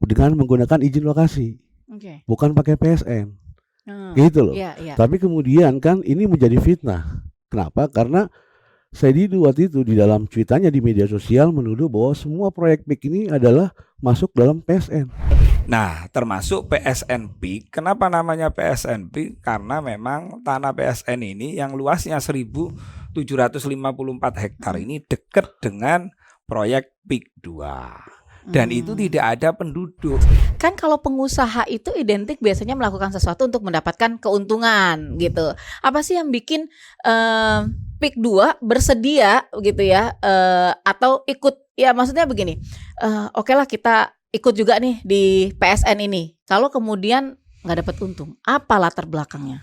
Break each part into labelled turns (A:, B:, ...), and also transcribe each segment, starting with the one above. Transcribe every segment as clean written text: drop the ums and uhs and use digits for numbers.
A: dengan menggunakan izin lokasi, bukan pakai PSN. Gitu loh. Tapi kemudian kan ini menjadi fitnah. Kenapa? Karena Saididu waktu itu di dalam cuitannya di media sosial menuduh bahwa semua proyek PIK ini adalah masuk dalam PSN.
B: Nah, termasuk PSN PIK. Kenapa namanya PSN PIK? Karena memang tanah PSN ini yang luasnya 1.754 hektar ini dekat dengan proyek PIK 2. Dan itu tidak ada penduduk.
C: Kan kalau pengusaha itu identik biasanya melakukan sesuatu untuk mendapatkan keuntungan gitu. Apa sih yang bikin PIK 2 bersedia gitu ya, atau ikut, ya maksudnya begini, oke lah kita ikut juga nih di PSN ini. Kalau kemudian nggak dapat untung, apa latar belakangnya?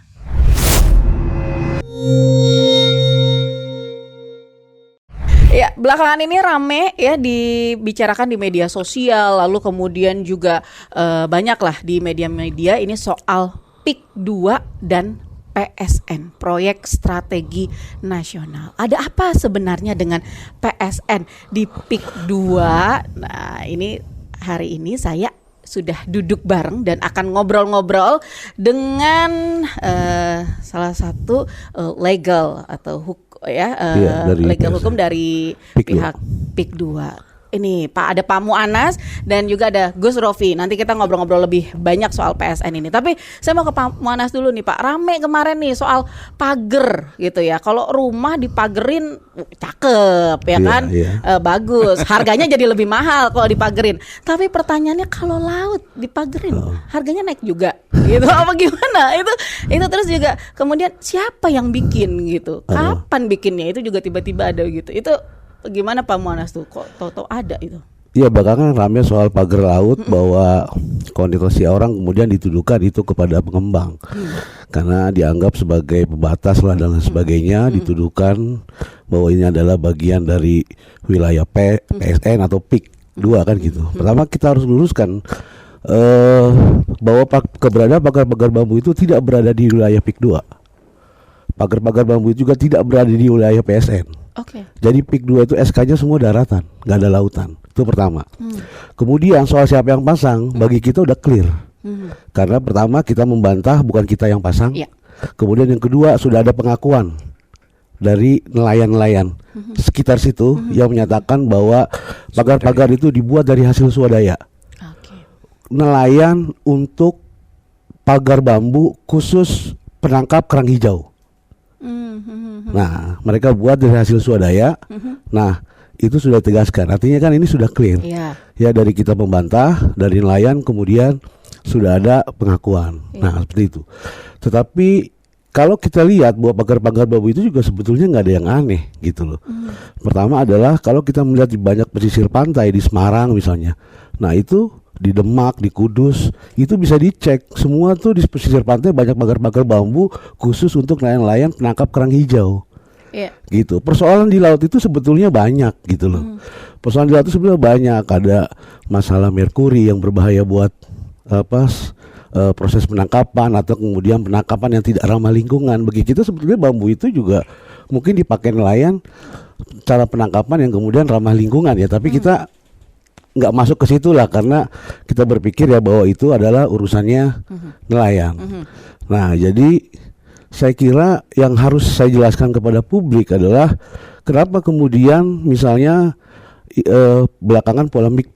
C: Ya, belakangan ini rame ya dibicarakan di media sosial, lalu kemudian juga banyaklah di media-media ini soal PIK 2 dan PSN, Proyek Strategi Nasional. Ada apa sebenarnya dengan PSN di PIK 2? Nah, ini hari ini saya sudah duduk bareng dan akan ngobrol-ngobrol dengan salah satu legal atau legal hukum dari pihak PIK 2. Ini ada Pak Mu'anas dan juga ada Gus Rofi. Nanti kita ngobrol-ngobrol lebih banyak soal PSN ini. Tapi saya mau ke Pak Mu'anas dulu nih Pak. Rame kemarin nih soal pagar gitu ya. Kalau rumah dipagerin cakep ya kan, bagus. Harganya jadi lebih mahal kalau dipagerin. Tapi pertanyaannya kalau laut dipagerin, harganya naik juga gitu. Apa gimana? Itu terus juga kemudian siapa yang bikin gitu? Kapan bikinnya? Itu juga tiba-tiba ada gitu. Itu gimana Pak Mu'anas tuh, kok tahu-tahu ada itu?
A: Iya, belakangan rame soal pagar laut bahwa konotasi orang kemudian dituduhkan itu kepada pengembang karena dianggap sebagai pembatas lah dan sebagainya, dituduhkan bahwa ini adalah bagian dari wilayah PSN atau PIK 2 kan gitu. Pertama kita harus luruskan bahwa keberadaan pagar-pagar bambu itu tidak berada di wilayah PIK 2. Pagar-pagar bambu itu juga tidak berada di wilayah PSN. Jadi PIK 2 itu SK-nya semua daratan, nggak ada lautan. Itu pertama. Kemudian soal siapa yang pasang, bagi kita udah clear. Karena pertama kita membantah bukan kita yang pasang. Kemudian yang kedua sudah ada pengakuan dari nelayan-nelayan sekitar situ yang menyatakan bahwa pagar-pagar itu dibuat dari hasil swadaya. Nelayan untuk pagar bambu khusus penangkap kerang hijau. Nah, mereka buat dari hasil swadaya. Nah, itu sudah tegaskan. Artinya kan ini sudah clear. Ya, dari kita membantah, dari nelayan kemudian sudah ada pengakuan. Nah, seperti itu. Tetapi kalau kita lihat bahwa pagar-pagar bambu itu juga sebetulnya nggak ada yang aneh gitu loh. Pertama adalah kalau kita melihat di banyak pesisir pantai di Semarang misalnya. Nah, itu di Demak, di Kudus, itu bisa dicek. Semua tuh di pesisir pantai banyak pagar-pagar bambu khusus untuk nelayan-nelayan penangkap kerang hijau. Gitu. Persoalan di laut itu sebetulnya banyak gitu loh. Persoalan di laut itu sebetulnya banyak. Ada masalah merkuri yang berbahaya buat proses penangkapan atau kemudian penangkapan yang tidak ramah lingkungan. Bagi kita sebetulnya bambu itu juga mungkin dipakai nelayan cara penangkapan yang kemudian ramah lingkungan ya. Tapi kita nggak masuk ke situ lah karena kita berpikir ya bahwa itu adalah urusannya nelayan. Nah, jadi saya kira yang harus saya jelaskan kepada publik adalah kenapa kemudian misalnya belakangan polemik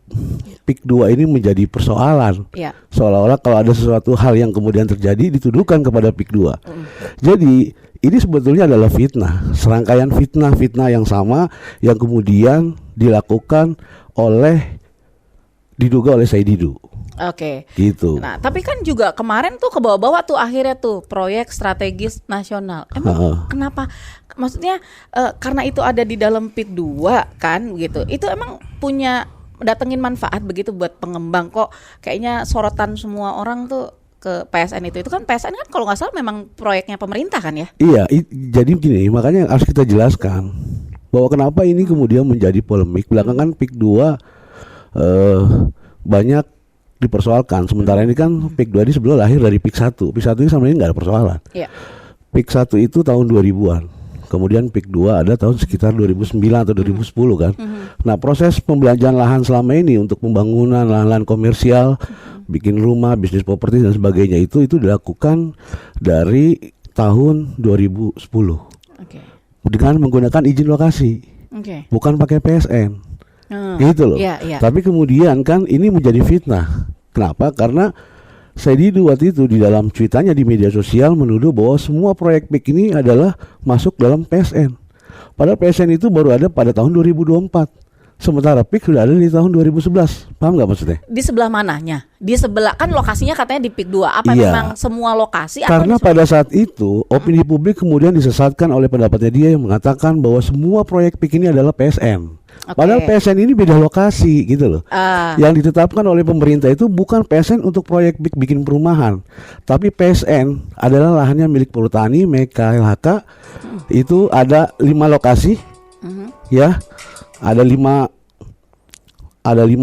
A: PIK 2 ini menjadi persoalan. Seolah-olah kalau ada sesuatu hal yang kemudian terjadi dituduhkan kepada PIK 2. Jadi ini sebetulnya adalah fitnah, serangkaian fitnah-fitnah yang sama yang kemudian dilakukan diduga oleh Saididu. Gitu.
C: Nah, tapi kan juga kemarin tuh ke bawah-bawah tuh akhirnya tuh proyek strategis nasional. Emang kenapa? Maksudnya karena itu ada di dalam PIK 2 kan gitu. Itu emang punya datengin manfaat begitu buat pengembang, kok kayaknya sorotan semua orang tuh ke PSN itu kan PSN kan kalau nggak salah memang proyeknya pemerintah kan ya?
A: Iya, jadi begini, makanya harus kita jelaskan bahwa kenapa ini kemudian menjadi polemik. Belakangan PIK 2 banyak dipersoalkan. Sementara ini kan PIK 2 ini sebelum lahir dari PIK 1. PIK 1 ini sama ini nggak ada persoalan. PIK 1 itu tahun 2000-an. kemudian PIK 2 ada tahun sekitar 2009 atau 2010 kan. Nah, proses pembelanjaan lahan selama ini untuk pembangunan lahan-lahan komersial, bikin rumah, bisnis properti dan sebagainya itu dilakukan dari tahun 2010
C: Oke.
A: dengan menggunakan izin lokasi,
C: Oke.
A: bukan pakai PSN. Gitu loh.
C: Iya, iya.
A: Tapi kemudian kan ini menjadi fitnah. Kenapa? Karena Saididu waktu itu di dalam cuitannya di media sosial menuduh bahwa semua proyek PIK ini adalah masuk dalam PSN. Padahal PSN itu baru ada pada tahun 2024. Sementara PIK sudah ada di tahun 2011. Paham nggak maksudnya?
C: Di sebelah mananya? Di sebelah, kan lokasinya katanya di PIK 2. Apa
A: Iya.
C: memang semua lokasi? Atau
A: Karena pada saat itu opini publik kemudian disesatkan oleh pendapatnya dia yang mengatakan bahwa semua proyek PIK ini adalah PSN.
C: Oke.
A: Padahal PSN ini beda lokasi gitu loh.
C: Ah.
A: Yang ditetapkan oleh pemerintah itu bukan PSN untuk proyek bikin perumahan, tapi PSN adalah lahannya milik Perhutani, Meka, LHK. Itu ada 5 lokasi, ya, ada 5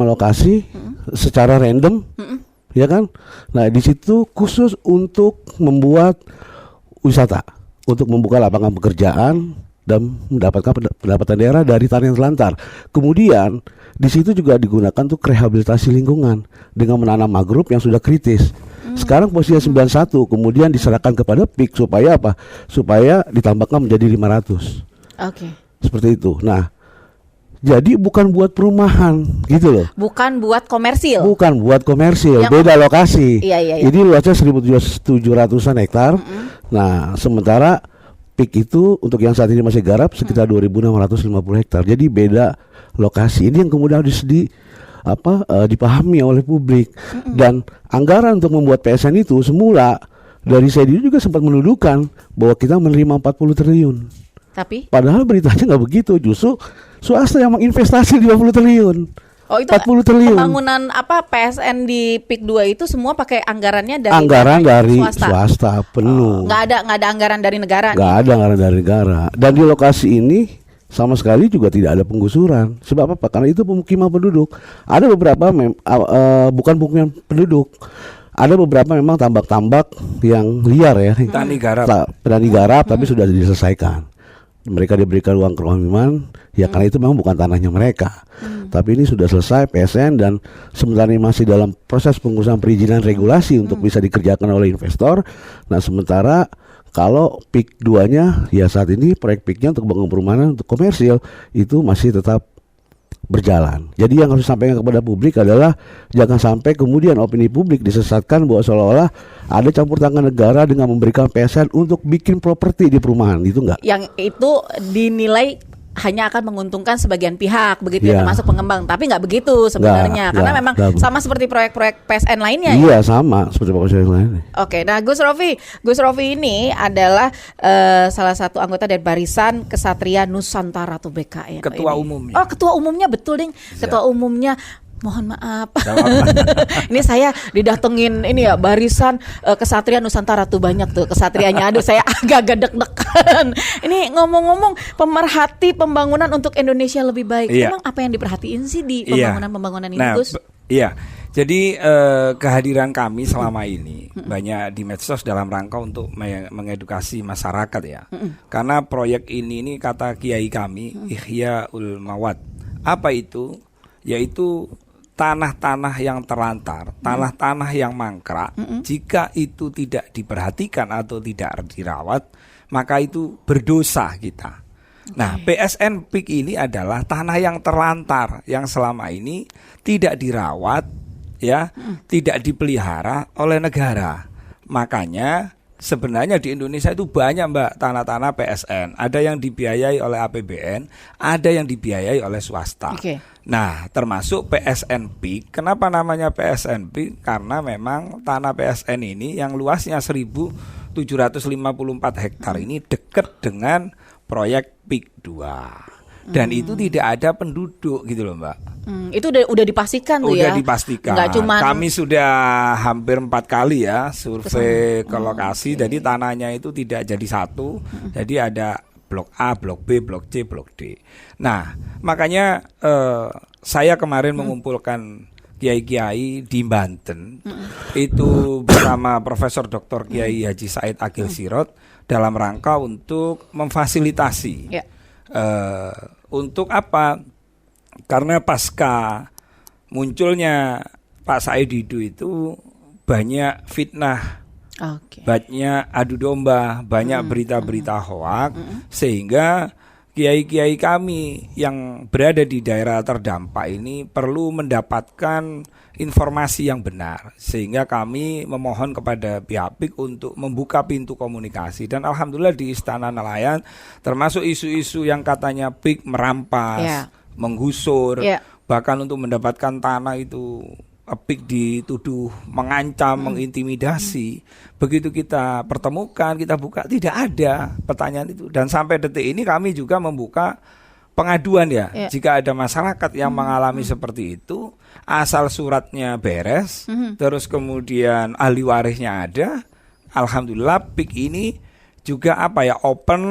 A: lokasi secara random, ya kan? Nah di situ khusus untuk membuat wisata, untuk membuka lapangan pekerjaan dan mendapatkan pendapatan daerah dari tanah yang terlantar. Kemudian di situ juga digunakan untuk rehabilitasi lingkungan dengan menanam mangrove yang sudah kritis. Sekarang posisinya 91, kemudian diserahkan kepada PIK supaya apa? Supaya ditambahkan menjadi 500.
C: Oke.
A: Seperti itu. Nah, jadi bukan buat perumahan gitu loh.
C: Bukan buat komersil.
A: Bukan buat komersil,
C: Yang-
A: beda lokasi.
C: Iya.
A: Ini luasnya 1.700-an hektar. Nah, sementara PIK itu untuk yang saat ini masih garap sekitar 2.650 hektar. Jadi beda lokasi. Ini yang kemudian harus dipahami oleh publik. Dan anggaran untuk membuat PSN itu semula dari Saididu juga sempat menuduhkan bahwa kita menerima 40 triliun.
C: Tapi
A: Padahal beritanya nggak begitu. Justru swasta yang menginvestasi 50 triliun.
C: oh itu
A: 40 triliun.
C: pembangunan PSN di PIK 2 itu semua pakai anggarannya dari
A: Anggaran dari
C: swasta.
A: swasta penuh.
C: Nggak ada anggaran dari negara.
A: Nggak ada anggaran dari negara. Dan di lokasi ini sama sekali juga tidak ada penggusuran. Sebab apa? Karena itu pemukiman penduduk. Ada beberapa bukan pemukiman penduduk. Ada beberapa memang tambak-tambak yang liar ya.
B: Petani garap.
A: Petani garap tapi sudah diselesaikan. Mereka diberikan uang kerohiman ya karena itu memang bukan tanahnya mereka. Tapi ini sudah selesai PSN dan sementara ini masih dalam proses pengurusan perizinan regulasi untuk bisa dikerjakan oleh investor. Nah, sementara kalau PIK 2-nya ya saat ini proyek PIK-nya untuk bangun perumahan untuk komersil itu masih tetap berjalan. Jadi yang harus disampaikan kepada publik adalah jangan sampai kemudian opini publik disesatkan bahwa seolah-olah ada campur tangan negara dengan memberikan PSN untuk bikin properti di perumahan. Itu enggak.
C: Yang itu dinilai hanya akan menguntungkan sebagian pihak begitu ya,
A: Iya.
C: termasuk pengembang. Tapi nggak begitu sebenarnya, karena memang
A: nggak.
C: sama seperti proyek-proyek PSN lainnya. Ya?
A: Iya sama seperti proyek yang lain.
C: Oke, nah Gus Rofi ini adalah salah satu anggota dari Barisan Kesatria Nusantara atau BKN.
B: Ketua
C: Ini.
B: umumnya.
C: Oh, ketua umumnya betul, Ding. Ketua umumnya. Mohon maaf.
B: Gak apa-apa.
C: Ini saya didatengin ini ya Barisan Kesatria Nusantara tuh banyak tuh kesatrianya. Aduh, saya agak deg-degan. Ini ngomong-ngomong pemerhati pembangunan untuk Indonesia lebih baik.
B: Iya.
C: Emang apa yang diperhatiin sih di
B: Iya.
C: pembangunan ini,
B: Nah,
C: Gus?
B: iya. Jadi kehadiran kami selama ini banyak di medsos dalam rangka untuk mengedukasi masyarakat ya. Karena proyek ini kata kiai kami Ihyaul Mawad. Apa itu? Yaitu tanah-tanah yang terlantar, tanah-tanah yang mangkrak, jika itu tidak diperhatikan atau tidak dirawat, maka itu berdosa kita. Nah, PSN PIK ini adalah tanah yang terlantar yang selama ini tidak dirawat, ya, tidak dipelihara oleh negara. Makanya sebenarnya di Indonesia itu banyak Mbak tanah-tanah PSN. Ada yang dibiayai oleh APBN, ada yang dibiayai oleh swasta.
C: Oke.
B: Nah, termasuk PSNP. Kenapa namanya PSNP? Karena memang tanah PSN ini yang luasnya 1.754 hektar ini dekat dengan proyek PIK 2. Dan itu tidak ada penduduk gitu loh Mbak.
C: Itu udah dipastikan tuh ya.
B: Udah dipastikan.
C: Nggak cuman
B: Kami sudah hampir 4 kali ya survei ke lokasi. Jadi tanahnya itu tidak jadi satu. Jadi ada Blok A, Blok B, Blok C, Blok D. Nah, makanya saya kemarin mengumpulkan kiai-kiai di Banten itu bersama Profesor Dr. Kiai Haji Said Agil Sirot dalam rangka untuk memfasilitasi.
C: Ya.
B: Untuk apa? Karena pasca munculnya Pak Said Didu itu banyak fitnah,
C: Oke.
B: banyak adu domba, banyak berita-berita hoak, sehingga kiai-kiai kami yang berada di daerah terdampak ini perlu mendapatkan informasi yang benar, sehingga kami memohon kepada pihak PIK untuk membuka pintu komunikasi. Dan alhamdulillah di Istana Nelayan termasuk isu-isu yang katanya PIK merampas,
C: Ya.
B: menggusur,
C: Ya.
B: bahkan untuk mendapatkan tanah itu PIK dituduh mengancam, mengintimidasi. Begitu kita pertemukan, kita buka, tidak ada pertanyaan itu. Dan sampai detik ini kami juga membuka pengaduan ya. Jika ada masyarakat yang mengalami seperti itu, asal suratnya beres, terus kemudian ahli warisnya ada, alhamdulillah PIK ini juga open,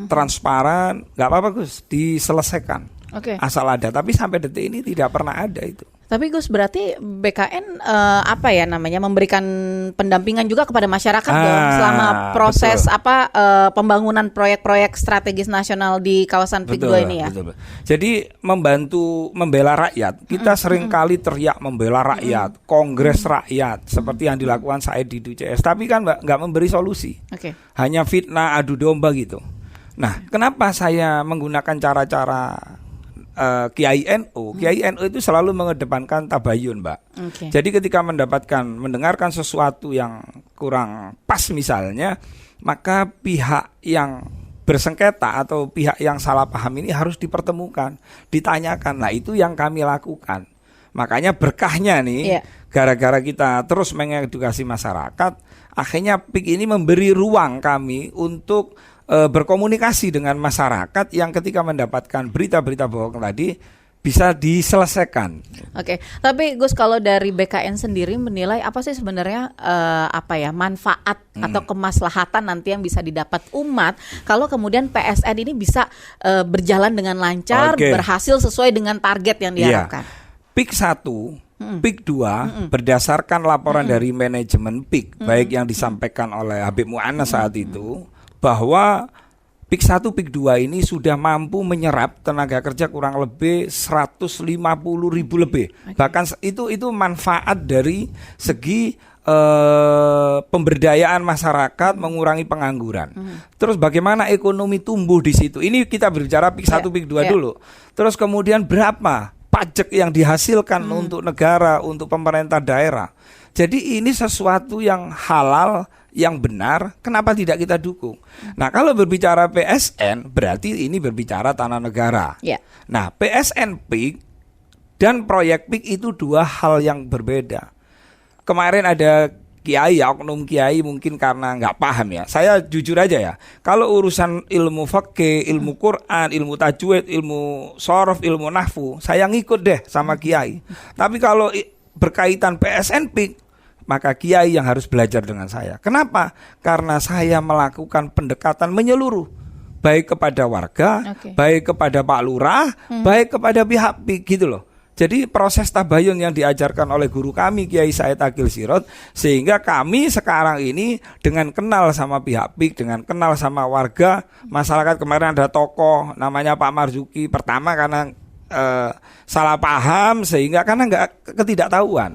B: transparan, nggak apa-apa Gus, diselesaikan.
C: Oke.
B: Asal ada, tapi sampai detik ini tidak pernah ada itu.
C: Tapi Gus, berarti BKN memberikan pendampingan juga kepada masyarakat dong selama proses pembangunan proyek-proyek strategis nasional di kawasan PIK 2 ini ya.
B: Betul. Jadi membantu membela rakyat. Kita seringkali teriak membela rakyat, kongres rakyat seperti yang dilakukan Said Didu CS, tapi kan nggak memberi solusi.
C: Oke.
B: Hanya fitnah, adu domba gitu. Nah, kenapa saya menggunakan cara-cara Kiai NU? Kiai NU itu selalu mengedepankan tabayun, Mbak.
C: Oke.
B: Jadi ketika mendengarkan sesuatu yang kurang pas misalnya, maka pihak yang bersengketa atau pihak yang salah paham ini harus dipertemukan, ditanyakan. Nah, itu yang kami lakukan. Makanya berkahnya nih, gara-gara kita terus mengedukasi masyarakat, akhirnya PIK ini memberi ruang kami untuk berkomunikasi dengan masyarakat yang ketika mendapatkan berita-berita bohong tadi bisa diselesaikan.
C: Oke, tapi Gus, kalau dari BKN sendiri menilai apa sih sebenarnya manfaat atau kemaslahatan nanti yang bisa didapat umat kalau kemudian PSN ini bisa berjalan dengan lancar, berhasil sesuai dengan target yang diharapkan.
B: PIK 1, PIK 2 berdasarkan laporan dari manajemen PIK, baik yang disampaikan oleh Habib Mu'annas saat itu, bahwa PIK 1, PIK 2 ini sudah mampu menyerap tenaga kerja kurang lebih 150.000 lebih. Bahkan itu manfaat dari segi pemberdayaan masyarakat, mengurangi pengangguran. Terus bagaimana ekonomi tumbuh di situ? Ini kita berbicara PIK 1, PIK 2 dulu. Terus kemudian berapa pajak yang dihasilkan untuk negara, untuk pemerintah daerah. Jadi ini sesuatu yang halal, yang benar, kenapa tidak kita dukung? Nah, kalau berbicara PSN, berarti ini berbicara tanah negara. Nah, PSN PIK dan proyek PIK itu dua hal yang berbeda. Kemarin ada kiai, oknum kiai mungkin karena nggak paham ya. Saya jujur aja ya, kalau urusan ilmu fikih, ilmu Quran, ilmu tajwid, ilmu shorof, ilmu nahwu, saya ngikut deh sama kiai. Tapi kalau berkaitan PSN PIK, maka kiai yang harus belajar dengan saya. Kenapa? Karena saya melakukan pendekatan menyeluruh, baik kepada warga, baik kepada Pak Lurah, baik kepada pihak PIK gitu loh. Jadi proses tabayun yang diajarkan oleh guru kami Kiai Said Agil Sirot, sehingga kami sekarang ini dengan kenal sama pihak PIK, dengan kenal sama warga, masyarakat. Kemarin ada tokoh namanya Pak Marzuki, pertama karena salah paham sehingga karena nggak ketidaktahuan.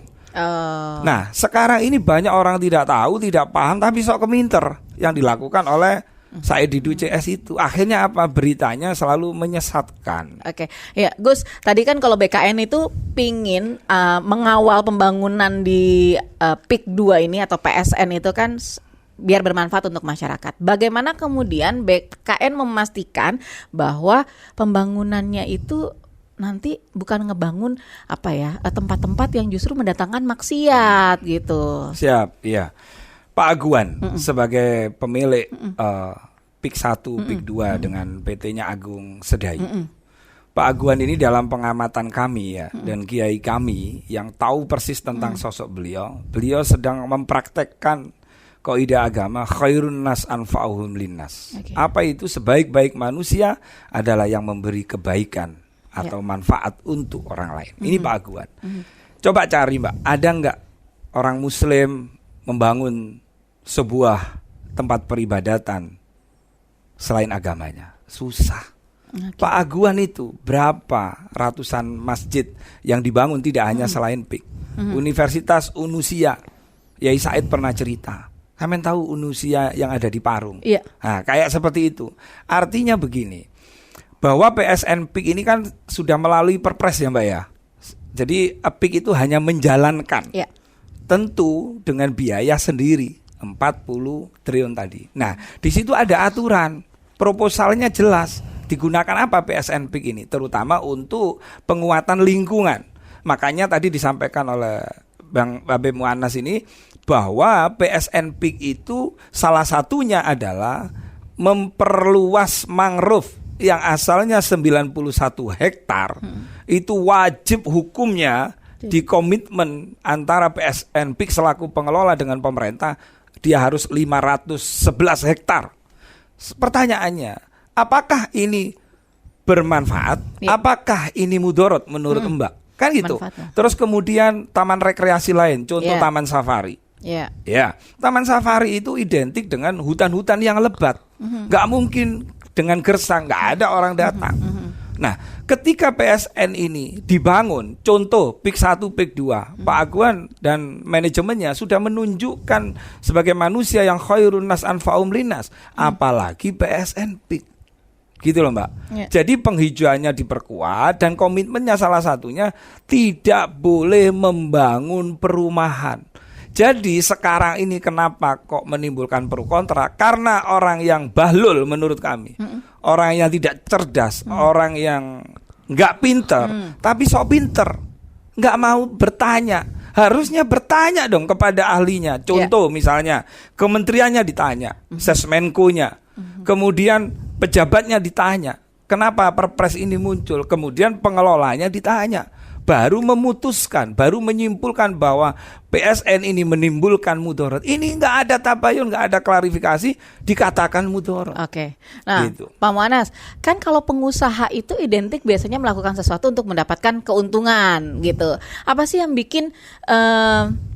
B: Nah, sekarang ini banyak orang tidak tahu, tidak paham, tapi sok keminter yang dilakukan oleh Said Didu CS itu. Akhirnya apa? Beritanya selalu menyesatkan.
C: Oke, ya Gus, tadi kan kalau BKN itu pingin mengawal pembangunan di PIK 2 ini atau PSN itu kan biar bermanfaat untuk masyarakat. Bagaimana kemudian BKN memastikan bahwa pembangunannya itu nanti bukan ngebangun tempat-tempat yang justru mendatangkan maksiat gitu.
B: Siap, iya. Pak Aguan sebagai pemilik PIK 1, PIK 2 dengan PT-nya Agung Sedayu. Pak Aguan ini dalam pengamatan kami ya dan kiai kami yang tahu persis tentang sosok beliau sedang mempraktekkan kaidah agama khairun nas anfa'uhum linnas. Apa itu? Sebaik-baik manusia adalah yang memberi kebaikan atau manfaat untuk orang lain. Ini Pak Aguan. Coba cari Mbak, ada enggak orang Muslim membangun sebuah tempat peribadatan selain agamanya? Susah. Pak Aguan itu berapa ratusan masjid yang dibangun tidak hanya selain PIK. Universitas Unusia, Yai Said pernah cerita. Kalian tahu Unusia yang ada di Parung?
C: Iya.
B: Nah, kayak seperti itu. Artinya begini, bahwa PSN PIK ini kan sudah melalui perpres ya Mbak ya. Jadi PIK itu hanya menjalankan.
C: Iya.
B: Tentu dengan biaya sendiri 40 triliun tadi. Nah, di situ ada aturan, proposalnya jelas. Digunakan apa PSN PIK ini? Terutama untuk penguatan lingkungan. Makanya tadi disampaikan oleh Bang Babe Muanas ini bahwa PSN PIK itu salah satunya adalah memperluas mangrove yang asalnya 91 hektar. Itu wajib hukumnya di komitmen antara PSN PIK selaku pengelola dengan pemerintah, dia harus 511 hektar. Pertanyaannya, apakah ini bermanfaat?
C: Ya.
B: Apakah ini mudorot menurut Mbak? Kan gitu.
C: Manfaatnya.
B: Terus kemudian taman rekreasi lain, contoh
C: Ya.
B: taman safari.
C: Ya.
B: Ya, taman safari itu identik dengan hutan-hutan yang lebat. Nggak mungkin dengan gersang, nggak ada orang datang. Nah, ketika PSN ini dibangun, contoh PIK 1, PIK 2, Pak Aguan dan manajemennya sudah menunjukkan sebagai manusia yang khairun nas anfa'um linnas, apalagi PSN PIK. Gitu loh Mbak.
C: Ya.
B: Jadi penghijauannya diperkuat dan komitmennya salah satunya tidak boleh membangun perumahan. Jadi sekarang ini kenapa kok menimbulkan pro kontra? Karena orang yang bahlul menurut kami, orang yang tidak cerdas, orang yang nggak pinter, tapi sok pinter, nggak mau bertanya. Harusnya bertanya dong kepada ahlinya. Contoh misalnya kementeriannya ditanya, Sesmenko-nya, kemudian pejabatnya ditanya, kenapa perpres ini muncul, kemudian pengelolanya ditanya. Baru memutuskan, baru menyimpulkan bahwa PSN ini menimbulkan mudorot. Ini nggak ada tabayun, nggak ada klarifikasi, dikatakan mudorot.
C: Oke. Nah,
B: Gitu.
C: Pak Muanas, kan kalau pengusaha itu identik biasanya melakukan sesuatu untuk mendapatkan keuntungan gitu. Apa sih yang bikin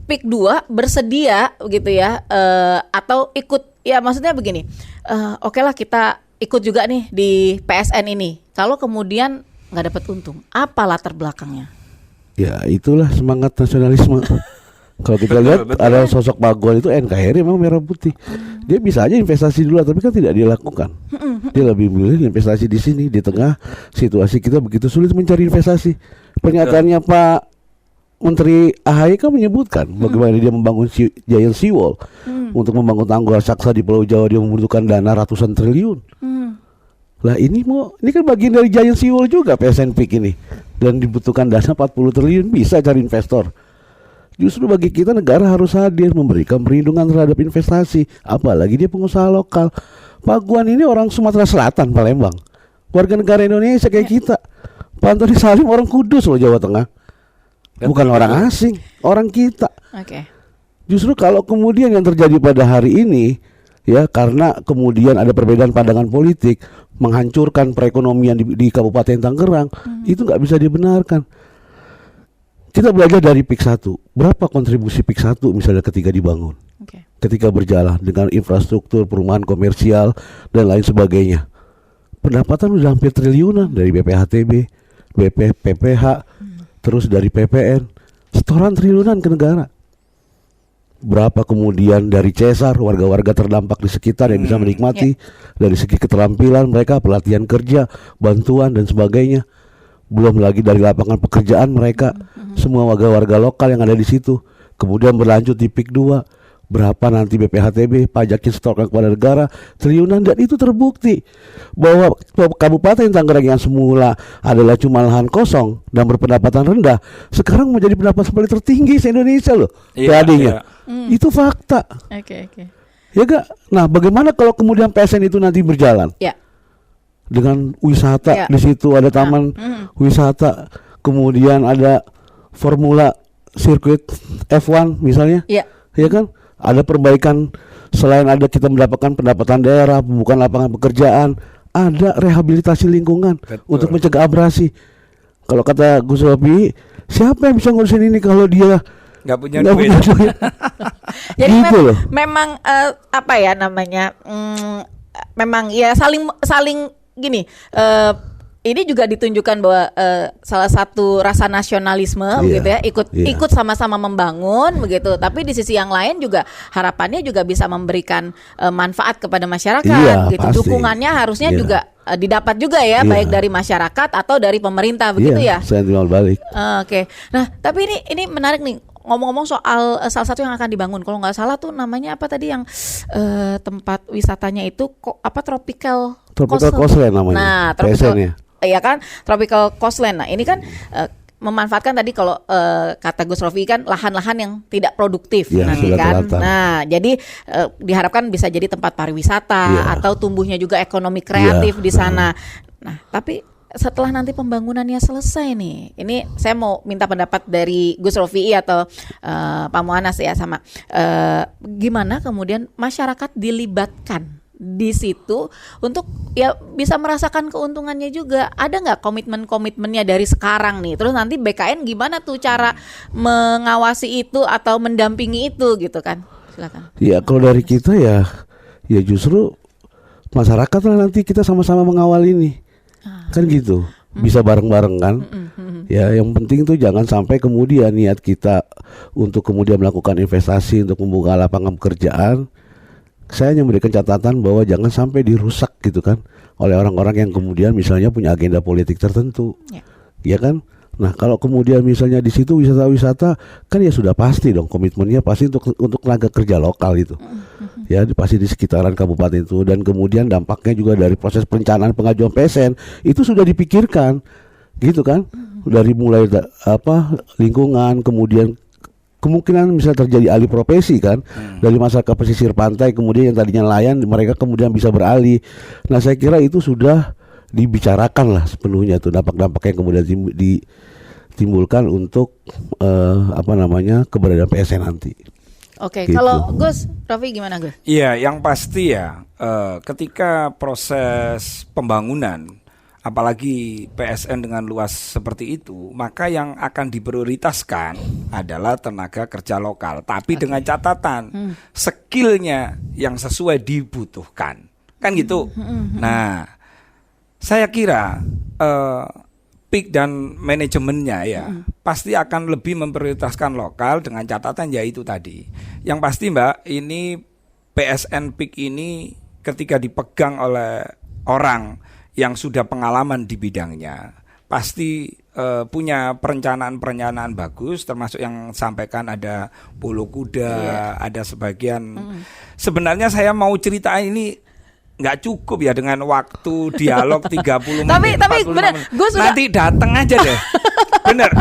C: PIK 2 bersedia gitu ya, atau ikut, ya maksudnya begini, oke lah kita ikut juga nih di PSN ini. Kalau kemudian nggak dapat untung, apa latar belakangnya?
A: Ya itulah semangat nasionalisme. Kalau kita lihat
B: betul.
A: ada sosok Pak Aguan itu NKRI memang merah putih. Dia bisa aja investasi dulu, tapi kan tidak dilakukan. Dia lebih memilih investasi di sini di tengah situasi kita begitu sulit mencari investasi. Pernyataannya Pak Menteri AHY kan menyebutkan bagaimana dia membangun Giant Seawall untuk membangun tanggul raksasa di Pulau Jawa. Dia membutuhkan dana ratusan triliun. Lah ini kan bagian dari Giant Seawall juga PSN PIK ini, dan dibutuhkan dana 40 triliun, bisa cari investor. Justru bagi kita negara harus hadir memberikan perlindungan terhadap investasi, apalagi dia pengusaha lokal. Pak Aguan ini orang Sumatera Selatan, Palembang, warga negara Indonesia kayak kita. Pak Antoni Salim orang Kudus loh, Jawa Tengah, bukan orang asing, orang kita.
C: Oke.
A: Justru kalau kemudian yang terjadi pada hari ini, ya karena kemudian ada perbedaan pandangan politik menghancurkan perekonomian di Kabupaten Tangerang, itu nggak bisa dibenarkan. Kita belajar dari PIK 1, berapa kontribusi PIK 1 misalnya ketika dibangun, ketika berjalan dengan infrastruktur, perumahan komersial dan lain sebagainya. Pendapatan udah hampir triliunan dari BPHTB, PPH, terus dari PPN, setoran triliunan ke negara. Berapa kemudian dari Cesar, warga-warga terdampak di sekitar yang bisa menikmati dari segi keterampilan mereka, pelatihan kerja, bantuan dan sebagainya. Belum lagi dari lapangan pekerjaan mereka, semua warga-warga lokal yang ada di situ. Kemudian berlanjut di PIK 2, berapa nanti BPHTB pajaknya setorkan kepada negara, triliunan, dan itu terbukti bahwa Kabupaten Tangerang yang semula adalah cuma lahan kosong dan berpendapatan rendah, sekarang menjadi pendapatan paling tertinggi se-Indonesia loh, PAD-nya. Itu fakta.
C: Oke.
A: Ya gak? Nah, bagaimana kalau kemudian PSN itu nanti berjalan?
C: Ya.
A: Dengan wisata, di situ ada taman wisata, kemudian ada formula sirkuit F1 misalnya.
C: Ya.
A: Ya kan? Ada perbaikan, selain ada kita mendapatkan pendapatan daerah, pembukaan lapangan pekerjaan, ada rehabilitasi lingkungan.
B: Betul.
A: Untuk mencegah abrasi. Kalau kata Gus Robi, siapa yang bisa ngurusin ini kalau dia
B: nggak punya
A: Nggak
B: duit.
A: punya duit.
C: Jadi
A: Gitu loh.
C: memang apa ya namanya? Memang ya saling gini. Ini juga ditunjukkan bahwa salah satu rasa nasionalisme
A: Iya,
C: begitu ya,
A: iya.
C: ikut sama-sama membangun begitu. Tapi di sisi yang lain juga harapannya juga bisa memberikan manfaat kepada masyarakat
A: Iya,
C: gitu.
A: pasti.
C: Dukungannya harusnya
A: Iya.
C: juga didapat juga ya,
A: Iya.
C: baik dari masyarakat atau dari pemerintah begitu ya.
A: Saya timbal balik.
C: Oke. Nah, tapi ini menarik nih. Ngomong-ngomong soal salah satu yang akan dibangun, kalau nggak salah tuh namanya apa tadi yang tempat wisatanya itu Tropical
A: Coastline namanya.
C: Nah, Tropical,
A: PSN-nya.
C: iya kan, Tropical Coastline. Nah, ini kan memanfaatkan tadi kalau kata Gus Rofi kan lahan-lahan yang tidak produktif
A: Ya,
C: nanti
A: sudah
C: kan.
A: kelihatan.
C: Nah, jadi diharapkan bisa jadi tempat pariwisata
A: Ya.
C: atau tumbuhnya juga ekonomi kreatif
A: Ya.
C: di sana. Nah, tapi setelah nanti pembangunannya selesai nih, ini saya mau minta pendapat dari Gus Rofi atau Pak Muanas ya sama gimana kemudian masyarakat dilibatkan di situ untuk ya bisa merasakan keuntungannya juga. Ada nggak komitmen-komitmennya dari sekarang nih? Terus nanti BKN gimana tuh cara mengawasi itu atau mendampingi itu gitu kan? Silakan.
A: Ya kalau dari kita ya justru masyarakat lah nanti kita sama-sama mengawal ini. Kan gitu. Bisa bareng-bareng kan. Ya yang penting tuh jangan sampai kemudian niat kita untuk kemudian melakukan investasi untuk membuka lapangan pekerjaan, saya hanya memberikan catatan bahwa jangan sampai dirusak gitu kan oleh orang-orang yang kemudian misalnya punya agenda politik tertentu. Ya kan? Nah, kalau kemudian misalnya di situ wisata-wisata kan ya sudah pasti dong komitmennya pasti untuk tenaga kerja lokal itu. Ya, pasti di sekitaran kabupaten itu dan kemudian dampaknya juga dari proses perencanaan pengajuan PSN itu sudah dipikirkan. Gitu kan? Dari mulai lingkungan kemudian kemungkinan bisa terjadi alih profesi kan dari masyarakat pesisir pantai kemudian yang tadinya nelayan mereka kemudian bisa beralih. Nah, saya kira itu sudah dibicarakan lah sepenuhnya tuh dampak-dampak yang kemudian ditimbulkan untuk keberadaan PSN nanti.
C: Oke,
A: Gitu.
C: kalau Gus Rofi gimana Gus?
B: Iya, yang pasti ya ketika proses pembangunan, apalagi PSN dengan luas seperti itu, maka yang akan diprioritaskan adalah tenaga kerja lokal. Tapi dengan catatan skillnya yang sesuai dibutuhkan, kan gitu. Nah, saya kira PIK dan manajemennya ya pasti akan lebih memprioritaskan lokal dengan catatan yaitu tadi. Yang pasti Mbak, ini PSN PIK ini ketika dipegang oleh orang yang sudah pengalaman di bidangnya pasti punya perencanaan bagus, termasuk yang sampaikan ada polo kuda, ada sebagian. Sebenarnya saya mau cerita ini nggak cukup ya dengan waktu dialog 30 menit.
C: Tapi
B: 45
C: bener,
B: menit.
C: gue sudah
B: Nanti dateng aja deh. Bener.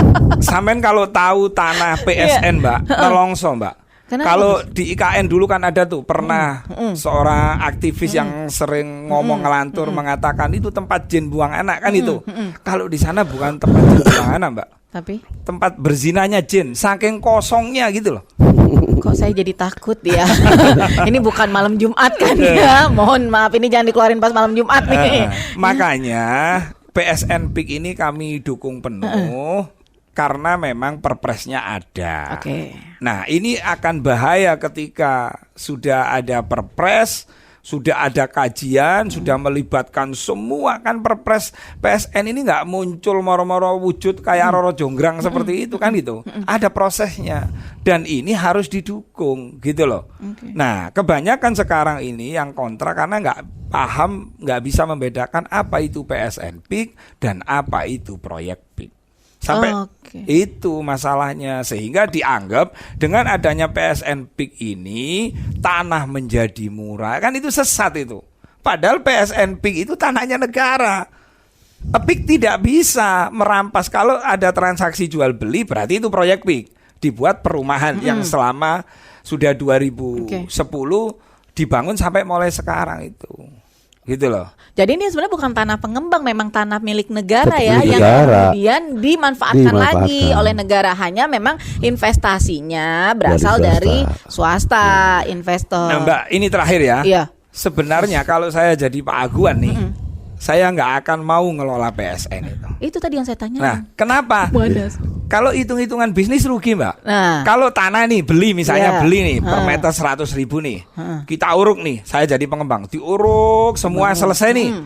B: Sampean kalau tahu tanah PSN Mbak, nelongso Mbak.
C: Kenapa,
B: Kalau di IKN dulu kan ada tuh pernah seorang aktivis yang sering ngomong ngelantur mengatakan itu tempat jin buang anak kan itu. Kalau di sana bukan tempat jin buang anak Mbak,
C: tapi
B: tempat berzinanya jin, saking kosongnya gitu loh.
C: kok saya jadi takut ya. Ini bukan malam Jumat kan ya. Mohon maaf ini jangan dikeluarin pas malam Jumat nih.
B: Makanya PSN PIK ini kami dukung penuh karena memang perpresnya ada.
C: Oke.
B: Nah, ini akan bahaya ketika sudah ada perpres, sudah ada kajian, sudah melibatkan semua. Kan perpres PSN ini nggak muncul moro-moro wujud kayak Roro Jonggrang seperti itu kan gitu. Ada prosesnya dan ini harus didukung gitu loh. Nah, kebanyakan sekarang ini yang kontra karena nggak paham, nggak bisa membedakan apa itu PSN PIK dan apa itu proyek PIK. Sampai itu masalahnya, sehingga dianggap dengan adanya PSN PIK ini tanah menjadi murah, kan itu sesat itu. Padahal PSN PIK itu tanahnya negara. PIK tidak bisa merampas. Kalau ada transaksi jual beli berarti itu proyek PIK. Dibuat perumahan yang selama sudah 2010 dibangun sampai mulai sekarang itu. Gitu loh.
C: Jadi ini sebenarnya bukan tanah pengembang, memang tanah milik negara
A: Betul,
C: ya,
A: milik
C: yang
A: negara.
C: kemudian dimanfaatkan lagi oleh negara. Hanya memang investasinya berasal dari swasta investor.
B: Nah Mbak, ini terakhir ya.
C: Iya.
B: Sebenarnya kalau saya jadi Pak Aguan nih, saya nggak akan mau ngelola PSN itu.
C: Itu tadi yang saya tanya.
B: Nah, kenapa? Kalau hitung-hitungan bisnis rugi, Mbak.
C: Nah.
B: Kalau tanah nih beli misalnya
C: Iya.
B: beli nih per meter 100.000 nih. Kita uruk nih, saya jadi pengembang. Diuruk semua selesai nih.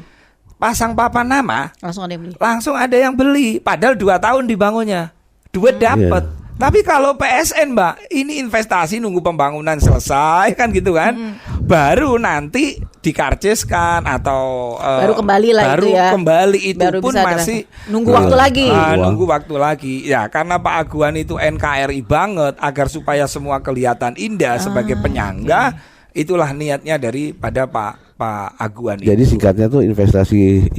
B: Pasang papan nama,
C: Langsung ada yang beli.
B: langsung ada yang beli. Padahal 2 tahun dibangunnya. Duit dapat. Tapi kalau PSN, Mbak, ini investasi nunggu pembangunan selesai kan gitu kan. Baru nanti dikarciskan atau
C: Baru kembali lah
B: baru
C: itu ya.
B: kembali itu
C: Baru
B: pun
C: bisa
B: masih
C: nunggu waktu lagi.
B: nunggu waktu lagi. Ya, karena Pak Aguan itu NKRI banget agar supaya semua kelihatan indah sebagai penyangga. Itulah niatnya daripada Pak Aguan itu.
A: Jadi singkatnya tuh investasi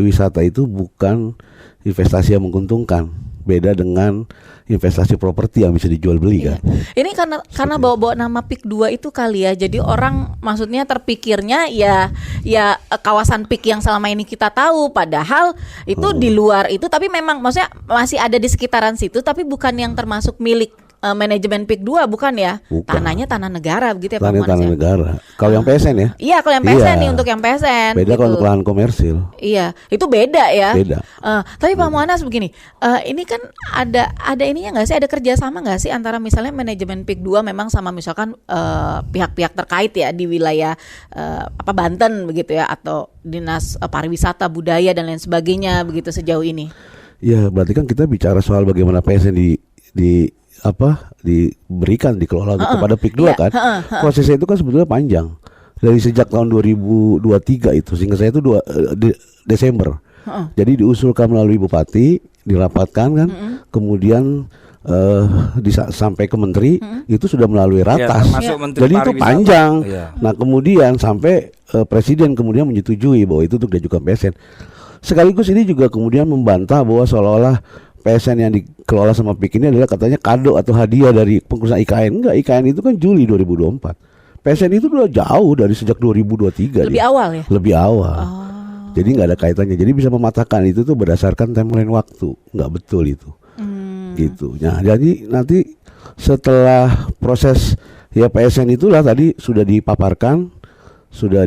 A: wisata itu bukan investasi yang menguntungkan. Beda dengan investasi properti yang bisa dijual beli kan.
C: Ini karena bawa-bawa nama PIK 2 itu kali ya. Jadi orang maksudnya terpikirnya ya kawasan PIK yang selama ini kita tahu, padahal itu di luar itu, tapi memang maksudnya masih ada di sekitaran situ, tapi bukan yang termasuk milik manajemen PIK 2, bukan ya?
A: Bukan.
C: Tanahnya tanah negara begitu ya Pak Muanas
A: Tanah
C: ya?
A: negara. Kalau yang PSN ya?
C: Iya, kalau yang PSN
A: Iya.
C: nih, untuk yang PSN
A: Beda
C: gitu.
A: kalau untuk lahan komersil.
C: Iya, itu beda ya.
A: Beda.
C: Tapi Pak Muanas begini, ini kan ada ininya nggak sih, ada kerjasama nggak sih antara misalnya manajemen PIK 2 memang sama misalkan pihak-pihak terkait ya di wilayah Banten begitu ya, atau dinas pariwisata, budaya dan lain sebagainya begitu sejauh ini?
A: Ya, berarti kan kita bicara soal bagaimana PSN diberikan, dikelola kepada PIK 2 kan. Prosesnya itu kan sebetulnya panjang. Dari sejak tahun 2023 itu, sehingga saya itu Desember. Jadi diusulkan melalui bupati, dirapatkan kan, kemudian sampai ke menteri, itu sudah melalui ratas.
B: termasuk Menteri
A: Jadi itu
B: Pariwisata.
A: panjang.
B: Iya.
A: Nah, kemudian sampai presiden kemudian menyetujui bahwa itu untuk diajukan PSN. Sekaligus ini juga kemudian membantah bahwa seolah-olah PSN yang dikelola sama PIK ini adalah katanya kado atau hadiah dari pengusaha IKN. Enggak, IKN itu kan Juli 2024. PSN itu udah jauh dari sejak 2023.
C: Lebih awal ya?
A: Lebih awal. Jadi nggak ada kaitannya. Jadi bisa mematahkan itu tuh berdasarkan timeline waktu. Nggak betul itu. Gitu. Nah, jadi nanti setelah proses ya PSN itulah tadi sudah dipaparkan, sudah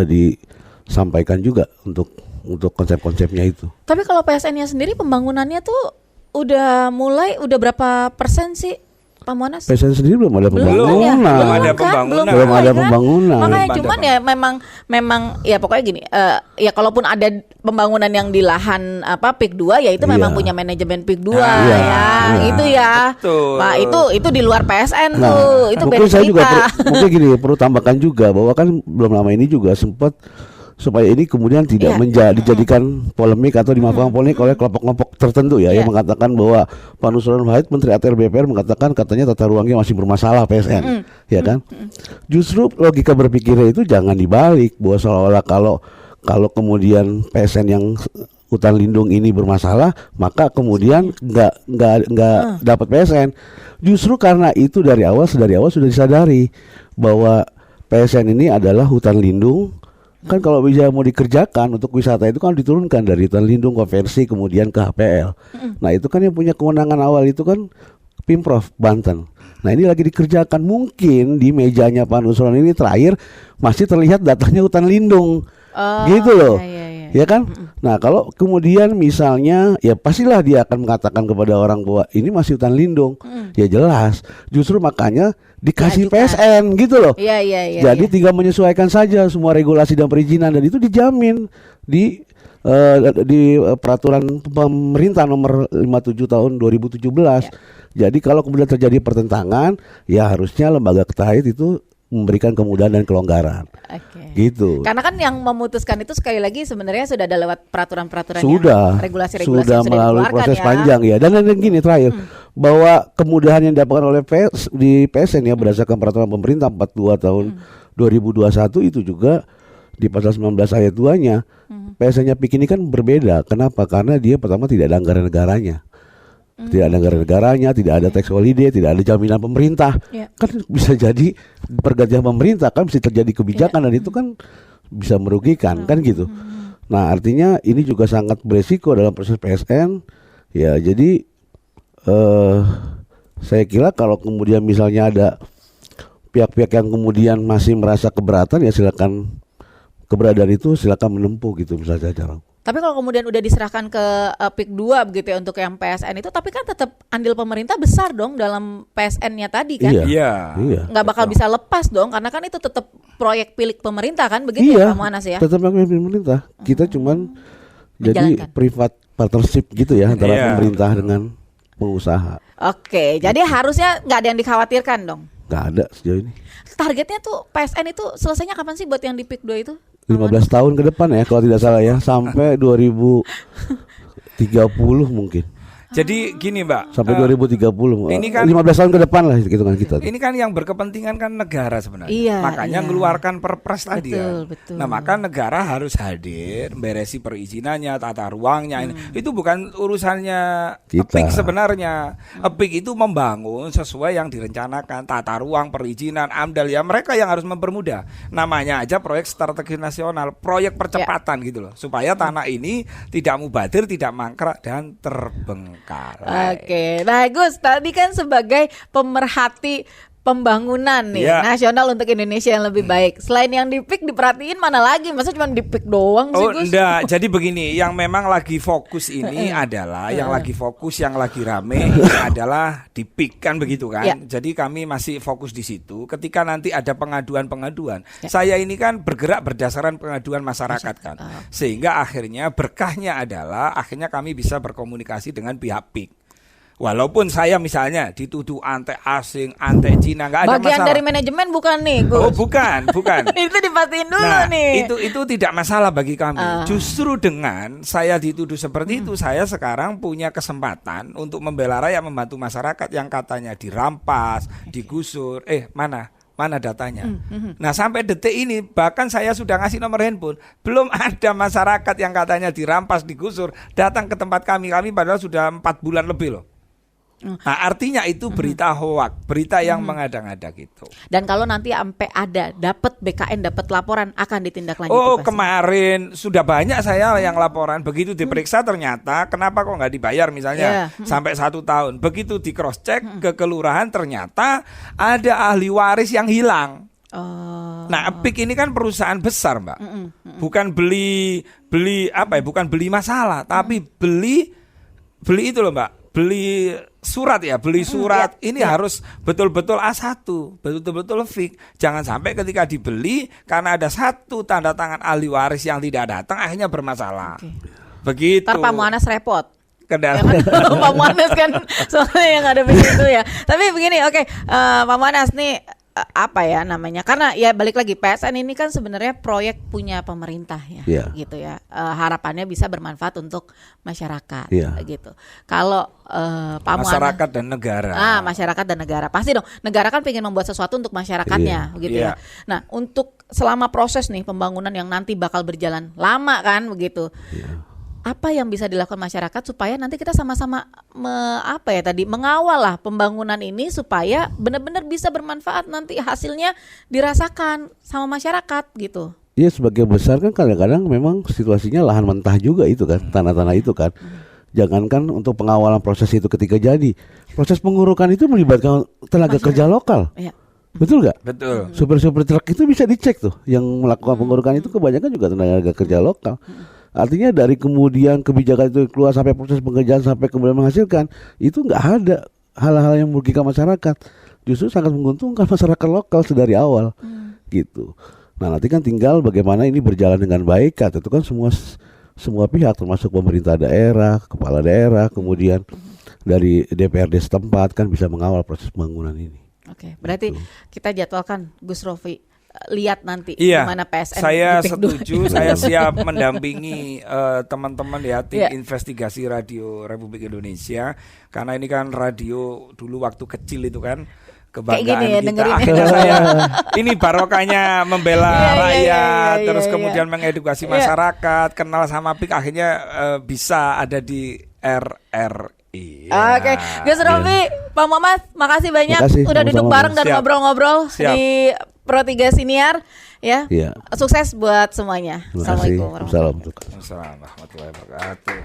A: disampaikan juga untuk konsep-konsepnya itu.
C: Tapi kalau PSN-nya sendiri pembangunannya tuh udah berapa persen sih Pak Muanas?
A: PSN sendiri belum ada pembangunan.
B: Belum ada
C: kan?
B: pembangunan.
A: Belum ada
C: kan?
A: pembangunan.
C: Makanya
B: Belum
C: cuman
B: ada
C: ya memang ya pokoknya gini, ya kalaupun ada pembangunan yang di lahan PIK 2 ya itu memang
A: Iya.
C: punya manajemen PIK 2
B: Nah,
C: ya.
A: iya.
C: Itu ya.
B: Betul.
C: Pak, itu di luar PSN
A: Nah,
C: tuh. Itu
A: mungkin
C: beda
A: saya juga
C: cerita.
A: mungkin gini perlu tambahkan juga bahwa kan belum lama ini juga sempat supaya ini kemudian tidak dijadikan polemik atau dimanfaatkan polemik oleh kelompok-kelompok tertentu ya, yang mengatakan bahwa Pak Nusron Wahid, Menteri ATR BPR, mengatakan katanya tata ruangnya masih bermasalah PSN, ya kan? Justru logika berpikirnya itu jangan dibalik bahwa seolah-olah kalau kemudian PSN yang hutan lindung ini bermasalah, maka kemudian nggak dapat PSN. Justru karena itu dari awal sudah disadari bahwa PSN ini adalah hutan lindung. Kan kalau bisa mau dikerjakan untuk wisata itu kan diturunkan dari hutan lindung konversi kemudian ke HPL. Nah, itu kan yang punya kewenangan awal itu kan Pemprov Banten. Nah, ini lagi dikerjakan, mungkin di mejanya Pak Nusron ini terakhir masih terlihat datanya hutan lindung. Gitu loh. Ya kan? Nah, kalau kemudian misalnya ya pastilah dia akan mengatakan kepada orang bahwa ini masih hutan lindung. Ya jelas. Justru makanya dikasih PSN gitu loh.
C: Iya.
A: Jadi tinggal menyesuaikan saja semua regulasi dan perizinan, dan itu dijamin di peraturan pemerintah nomor 57 tahun 2017. Jadi kalau kemudian terjadi pertentangan, ya harusnya lembaga terkait itu memberikan kemudahan dan kelonggaran. Gitu.
C: Karena kan yang memutuskan itu sekali lagi sebenarnya sudah ada lewat peraturan-peraturan
A: Sudah,
C: yang regulasi-regulasi
A: sudah
C: yang
A: melalui
C: dikeluarkan
A: proses
C: ya.
A: panjang ya. Dan gini terakhir, bahwa kemudahan yang didapatkan oleh di PSN ya berdasarkan peraturan pemerintah 42 tahun 2021 itu juga di pasal 19 ayat 2-nya PSN-nya PIK ini kan berbeda. Kenapa? Karena dia pertama tidak ada anggaran negaranya. Tidak ada anggaran negaranya, tidak ada tax holiday, tidak ada jaminan pemerintah. Kan bisa jadi pergantian pemerintah, kan bisa terjadi kebijakan dan itu kan bisa merugikan, kan gitu. Nah, artinya ini juga sangat beresiko dalam proses PSN. Ya, jadi saya kira kalau kemudian misalnya ada pihak-pihak yang kemudian masih merasa keberatan, ya silakan keberadaan itu silakan menempuh gitu misalnya cara.
C: Tapi kalau kemudian udah diserahkan ke PIK 2 begitu ya untuk yang PSN itu, tapi kan tetap andil pemerintah besar dong dalam PSN-nya tadi kan?
A: Iya.
C: Nggak bakal bisa lepas dong, karena kan itu tetap proyek milik pemerintah kan, begitu ya Pak Muanas ya?
A: Tetap milik pemerintah. Kita cuman jadi
C: Menjalankan.
A: private partnership gitu ya antara pemerintah dengan pengusaha.
C: Oke, jadi harusnya nggak ada yang dikhawatirkan dong.
A: Nggak ada sejauh ini.
C: Targetnya tuh PSN itu selesainya kapan sih buat yang di PIK 2 itu?
A: 15 tahun ke depan ya kalau tidak salah ya, sampai 2030 mungkin.
B: Jadi gini Mbak,
A: Sampai 2030.
B: ini kan
A: 15 tahun ke depan lah hitungan kita.
B: ini kan yang berkepentingan kan negara sebenarnya.
C: Iya,
B: Makanya
C: iya.
B: mengeluarkan perpres tadi
C: Betul,
B: ya.
C: betul.
B: Nah, maka negara harus hadir, beresi perizinannya, tata ruangnya. Itu bukan urusannya
A: Kita.
B: EPIK sebenarnya. EPIK itu membangun sesuai yang direncanakan, tata ruang, perizinan, AMDAL ya. Mereka yang harus mempermudah. Namanya aja proyek strategi nasional, proyek percepatan gitu loh, supaya tanah ini tidak mubadir, tidak mangkrak dan terbengkalai.
C: Oke, nah Gus tadi kan sebagai pemerhati pembangunan nih nasional untuk Indonesia yang lebih baik. Selain yang di PIK diperhatiin mana lagi? Masa cuma di PIK doang sih
B: Oh
C: Gus?
B: enggak, jadi begini, yang memang lagi fokus ini adalah yang lagi fokus, yang lagi rame ini adalah di PIK kan begitu kan.
C: Ya.
B: Jadi kami masih fokus di situ. Ketika nanti ada pengaduan-pengaduan, saya ini kan bergerak berdasarkan pengaduan masyarakat kan. Sehingga akhirnya berkahnya adalah akhirnya kami bisa berkomunikasi dengan pihak PIK. Walaupun saya misalnya dituduh antek asing, antek Cina, nggak ada
C: Bagian
B: masalah.
C: dari manajemen bukan nih Gus?
B: Oh bukan.
C: Itu dipastiin dulu
B: Nah,
C: nih.
B: itu tidak masalah bagi kami. Justru dengan saya dituduh seperti itu, saya sekarang punya kesempatan untuk membela rakyat, membantu masyarakat yang katanya dirampas, digusur. Mana datanya? Nah sampai detik ini bahkan saya sudah ngasih nomor handphone, belum ada masyarakat yang katanya dirampas, digusur datang ke tempat kami. Kami padahal sudah 4 bulan lebih loh. Nah artinya itu berita hoak, berita yang mengada-ngada gitu.
C: Dan kalau nanti sampai ada dapat BKN, dapat laporan akan ditindaklanjuti.
B: Oh
C: pasti.
B: kemarin sudah banyak saya yang laporan, begitu diperiksa ternyata kenapa kok nggak dibayar misalnya sampai 1 tahun. Begitu di cross check ke kelurahan ternyata ada ahli waris yang hilang.
C: Oh.
B: Nah, EPIK ini kan perusahaan besar, Mbak. Bukan beli bukan beli masalah, tapi beli itu loh, Mbak. Beli surat ya, beli surat ini harus betul-betul A1, betul-betul fix. Jangan sampai ketika dibeli karena ada satu tanda tangan ahli waris yang tidak datang akhirnya bermasalah. Begitu.
C: Ntar Pak Muanas repot.
B: Kendala.
C: Pak Muanas kan soalnya yang ada begitu ya. Tapi begini, oke, Pak Muanas nih apa ya namanya? Karena ya balik lagi PSN ini kan sebenarnya proyek punya pemerintah ya, gitu ya. Harapannya bisa bermanfaat untuk masyarakat, gitu. Kalau Pak
B: masyarakat dan negara.
C: Masyarakat dan negara pasti dong. Negara kan pengen membuat sesuatu untuk masyarakatnya, gitu ya. Nah, untuk selama proses nih pembangunan yang nanti bakal berjalan lama kan, begitu. Apa yang bisa dilakukan masyarakat supaya nanti kita sama-sama mengawal lah pembangunan ini supaya benar-benar bisa bermanfaat, nanti hasilnya dirasakan sama masyarakat gitu.
A: Iya, sebagai besar kan kadang-kadang memang situasinya lahan mentah juga itu kan, tanah-tanah itu kan. Jangankan untuk pengawalan proses itu ketika jadi, proses pengurukan itu melibatkan tenaga kerja lokal. Betul nggak?
B: Betul.
A: Supir-supir truk itu bisa dicek tuh, yang melakukan pengurukan itu kebanyakan juga tenaga kerja lokal. Artinya dari kemudian kebijakan itu keluar sampai proses pengerjaan sampai kemudian menghasilkan, itu nggak ada hal-hal yang merugikan masyarakat. Justru sangat menguntungkan masyarakat lokal sedari awal, gitu. Nah nanti kan tinggal bagaimana ini berjalan dengan baik. Itu kan semua pihak termasuk pemerintah daerah, kepala daerah, kemudian dari DPRD setempat kan bisa mengawal proses pembangunan ini.
C: Oke, berarti kita jadwalkan Gus Rofi lihat nanti
B: Iya,
C: gimana PSN.
B: saya setuju, saya siap mendampingi teman-teman ya tim investigasi radio Republik Indonesia, karena ini kan radio dulu waktu kecil itu kan kebanggaan
C: kayak gini ya,
B: kita.
C: dengerin.
B: Akhirnya saya ini barokahnya membela rakyat, terus
C: iya.
B: kemudian mengedukasi masyarakat, kenal sama PIK, akhirnya bisa ada di RRI.
C: Oke, Gus Rofi, Pak Muhammad, makasih banyak udah duduk bareng dan ngobrol-ngobrol di Pro 3 Siniar ya. Sukses buat semuanya. Assalamualaikum
B: warahmatullahi wabarakatuh.